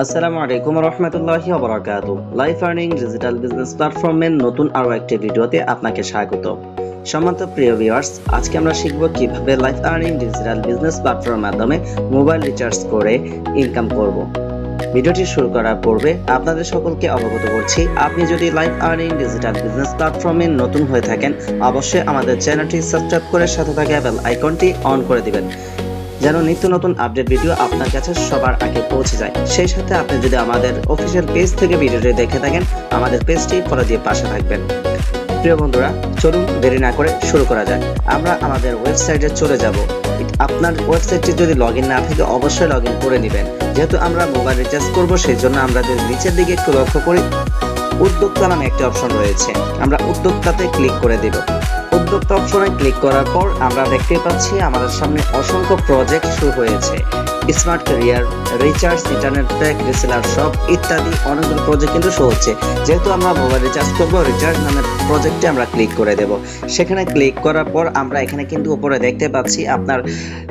আসসালামু আলাইকুম রহমতুল্লাহি ওয়া বারাকাতুহু। লাইফ আর্নিং ডিজিটাল বিজনেস প্ল্যাটফর্মের নতুন আরো একটি ভিডিওতে আপনাকে স্বাগত। সম্মানিত প্রিয় ভিউয়ার্স, আজকে আমরা শিখব কিভাবে লাইফ আর্নিং ডিজিটাল বিজনেস প্ল্যাটফর্মের মাধ্যমে মোবাইল রিচার্জ করে ইনকাম করব। ভিডিওটি শুরু করার পূর্বে আপনাদের সকলকে অবগত করছি, আপনি যদি লাইফ আর্নিং ডিজিটাল বিজনেস প্ল্যাটফর্মে নতুন হয়ে থাকেন, অবশ্যই আমাদের চ্যানেলটি সাবস্ক্রাইব করে সাথে থাকা বেল আইকনটি অন করে দিবেন, যেন নিত্য নতুন আপডেট ভিডিও আপনার কাছে সবার আগে পৌঁছে যায়। সেই সাথে আপনি যদি আমাদের অফিসিয়াল পেজ থেকে ভিডিওটি দেখে থাকেন, আমাদের পেজটি ফলো দিয়ে পাশে থাকবেন। প্রিয় বন্ধুরা, চলুন দেরি না করে শুরু করা যায়। আমরা আমাদের ওয়েবসাইটে চলে যাব। আপনার ওয়েবসাইটটি যদি লগইন না থাকে, অবশ্যই লগইন করে নেবেন। যেহেতু আমরা মোবাইল রিচার্জ করব, সেই জন্য আমরা যদি নিচের দিকে একটু লক্ষ্য করি, উদ্যোক্তা নামে একটি অপশন রয়েছে। আমরা উদ্যোক্তাতে ক্লিক করে দেব। উদ্যোক্তা অপশনে ক্লিক করার পর আমরা দেখতে পাচ্ছি আমাদের সামনে অসংখ্য প্রজেক্ট শুরু হয়েছে। Smart career, recharge, internet pack, reseller shop ইত্যাদি অনেকগুলো প্রজেক্ট কিন্তু শো হচ্ছে। যেহেতু আমরা মোবাইল রিচার্জ করব, রিচার্জ নামের প্রজেক্টে আমরা ক্লিক করে দেব। সেখানে ক্লিক করার পর আমরা এখানে কিন্তু উপরে দেখতে পাচ্ছি আপনার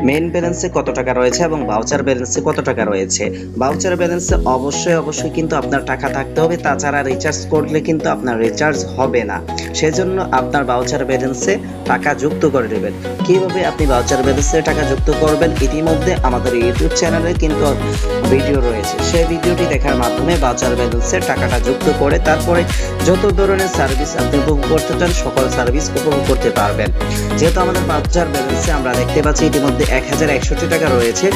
মেইন ব্যালেন্সে কত টাকা রয়েছে এবং ভাউচার ব্যালেন্সে কত টাকা রয়েছে। ভাউচার ব্যালেন্সে অবশ্যই কিন্তু আপনার টাকা থাকতে হবে, তাছাড়া রিচার্জ করলে কিন্তু আপনার রিচার্জ হবে না। সেজন্য আপনার ভাউচার ব্যালেন্সে টাকা যুক্ত করে দেবেন। কিভাবে আপনি ভাউচার ব্যালেন্সে টাকা যুক্ত করবেন, ইতিমধ্যে আমাদের ইউটিউব চ্যানেলে কিন্তু ভিডিও রয়েছে। সেই ভিডিওটি দেখার মাধ্যমে ভাউচার ব্যালেন্সে টাকাটা যুক্ত করে তারপরে যত ধরনের সার্ভিস আপনি উপভোগ করতে চান, সকল সার্ভিস উপভোগ করতে পারবেন। যেহেতু আমাদের ভাউচার ব্যালেন্সে আমরা দেখতে পাচ্ছি ইতিমধ্যে 1061 টাকা রয়েছে,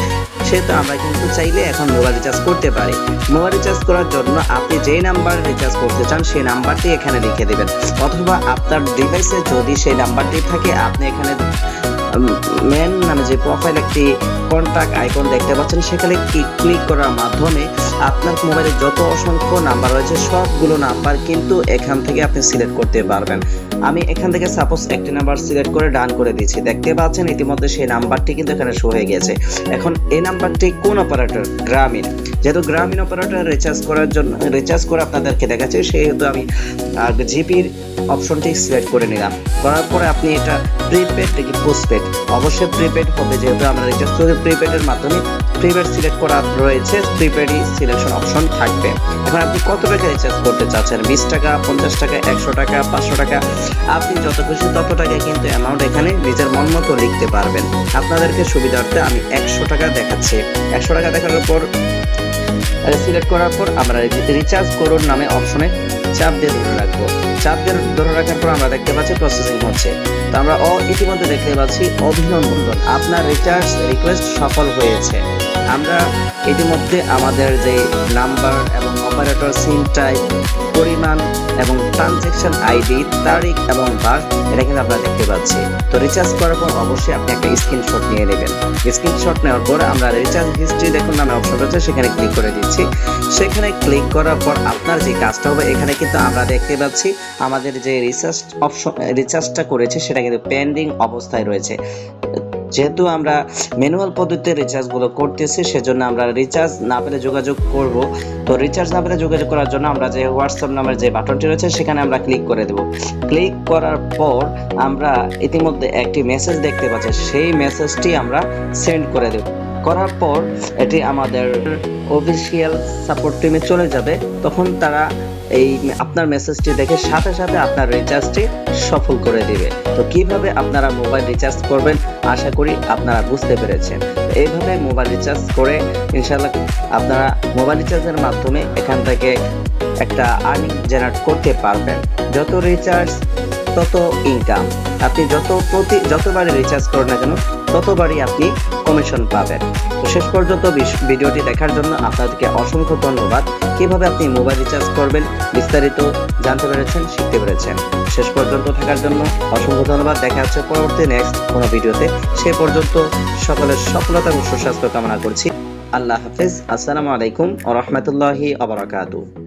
সেহেতু আমরা কিন্তু চাইলে এখন মোবাইল রিচার্জ করতে পারি। মোবাইল রিচার্জ করার জন্য আপনি যেই নাম্বার রিচার্জ করতে চান সেই নাম্বারটি এখানে লিখে দিবেন, অথবা আপনার ডিভাইসে যদি সেই নাম্বারটি থাকে, আপনি এখানে মেন নামে যে প্রোফাইল একটি কন্টাক্ট আইকন দেখতে পাচ্ছেন, সেখানে ক্লিক করার মাধ্যমে আপনার মোবাইলে যত অসংখ্য নাম্বার রয়েছে সবগুলো নাম্বার কিন্তু এখান থেকে আপনি সিলেক্ট করতে পারবেন। আমি এখান থেকে সাপোজ একটি নাম্বার সিলেক্ট করে ডান করে দিচ্ছি। দেখতে পাচ্ছেন ইতিমধ্যে সেই নাম্বারটি কিন্তু এখানে শো হয়ে গেছে। এখন এই নাম্বারটি কোন অপারেটর? গ্রামীণ। যেহেতু গ্রামীণ অপারেটর রিচার্জ করার জন্য রিচার্জ করে আপনাদেরকে দেখাচ্ছে, সেহেতু আমি জিপির অপশনটি সিলেক্ট করে নিলাম। করার পরে আপনি এটা প্রিপেড নাকি পোস্টপেড, অবশ্যই প্রিপেড হবে, যেহেতু আমরা রিচার্জ করি প্রিপেডের মাধ্যমে। প্রিপেড সিলেক্ট করা রয়েছে, প্রিপেডই সিলেকশন অপশন থাকবে। এখন আপনি কত টাকা রিচার্জ করতে চাচ্ছেন? 20 টাকা, 50 টাকা, 100 টাকা, 500 টাকা, আপনি যত খুশি তত টাকা কিন্তু অ্যামাউন্ট এখানে নিজের মন মতো লিখতে পারবেন। আপনাদেরকে সুবিধার্থে আমি 100 টাকা দেখাচ্ছি। 100 টাকা দেখানোর পর সিলেক্ট করার পর আমরা রিচার্জ করুন নামে অপশনে চাপ দিয়ে ধরে রাখবো। চাপ দিয়ে ধরে রাখার পর আমরা দেখতে পাচ্ছি প্রসেসিং হচ্ছে। তো আমরা ইতিমধ্যে দেখতে পাচ্ছি অভিনন্দন, আপনার রিচার্জ রিকোয়েস্ট সফল হয়েছে। আমরা ইতিমধ্যে আমাদের যে নাম্বার এবং অপারেটর, সিম টাইপ, পরিমাণ এবং ট্রানজ্যাকশন আইডি, তারিখ এবং বার, এটা কিন্তু আমরা দেখতে পাচ্ছি। তো রিচার্জ করার পর অবশ্যই আপনি একটা স্ক্রিনশট নিয়ে নেবেন। স্ক্রিনশট নেওয়ার পর আমরা রিচার্জ হিস্ট্রি দেখুন নামে অপশন রয়েছে, সেখানে ক্লিক করে দিচ্ছি। সেখানে ক্লিক করার পর আপনার যে কাজটা হবে, এখানে কিন্তু আমরা দেখতে পাচ্ছি আমাদের যে রিচার্জটা করেছে সেটা কিন্তু পেন্ডিং অবস্থায় রয়েছে। যেহেতু আমরা ম্যানুয়াল পদ্ধতিতে রিচার্জগুলো করতেছি, সেজন্য আমরা রিচার্জ না পেলে যোগাযোগ করব। তো রিচার্জ না পেলে যোগাযোগ করার জন্য আমরা যে হোয়াটসঅ্যাপ নামের যে বাটনটি রয়েছে সেখানে আমরা ক্লিক করে দেব। ক্লিক করার পর আমরা ইতিমধ্যে একটি মেসেজ দেখতে পাচ্ছি, সেই মেসেজটি আমরা সেন্ড করে দেব। করার পর এটি আমাদের অফিসিয়াল সাপোর্ট টিমে চলে যাবে। তখন তারা এই আপনার মেসেজটি দেখে সাথে সাথে আপনার রিচার্জটি সফল করে দিবে। তো কিভাবে আপনারা মোবাইল রিচার্জ করবেন, আশা করি আপনারা বুঝতে পেরেছেন। এইভাবে মোবাইল রিচার্জ করে ইনশাআল্লাহ আপনারা মোবাইল রিচার্জের মাধ্যমে এখান থেকে একটা আর্নিং জেনারেট করতে পারবেন। যত রিচার্জ তত ইনকাম। আপনি যতবারই রিচার্জ করেন না কেন, ততবারই আপনি কমিশন পাবেন। তো শেষ পর্যন্ত ভিডিওটি দেখার জন্য আপনাদেরকে অসংখ্য ধন্যবাদ। কিভাবে আপনি মোবাইল রিচার্জ করবেন বিস্তারিত জানতে পেরেছেন, শিখতে পেরেছেন। শেষ পর্যন্ত থাকার জন্য অসংখ্য ধন্যবাদ। দেখা হচ্ছে পরবর্তী নেক্সট কোনো ভিডিওতে। সে পর্যন্ত সকলের সফলতা ও সুস্বাস্থ্য কামনা করছি। আল্লাহ হাফেজ। আসসালামু আলাইকুম ওয়া রাহমাতুল্লাহি ওয়া বারাকাতুহু।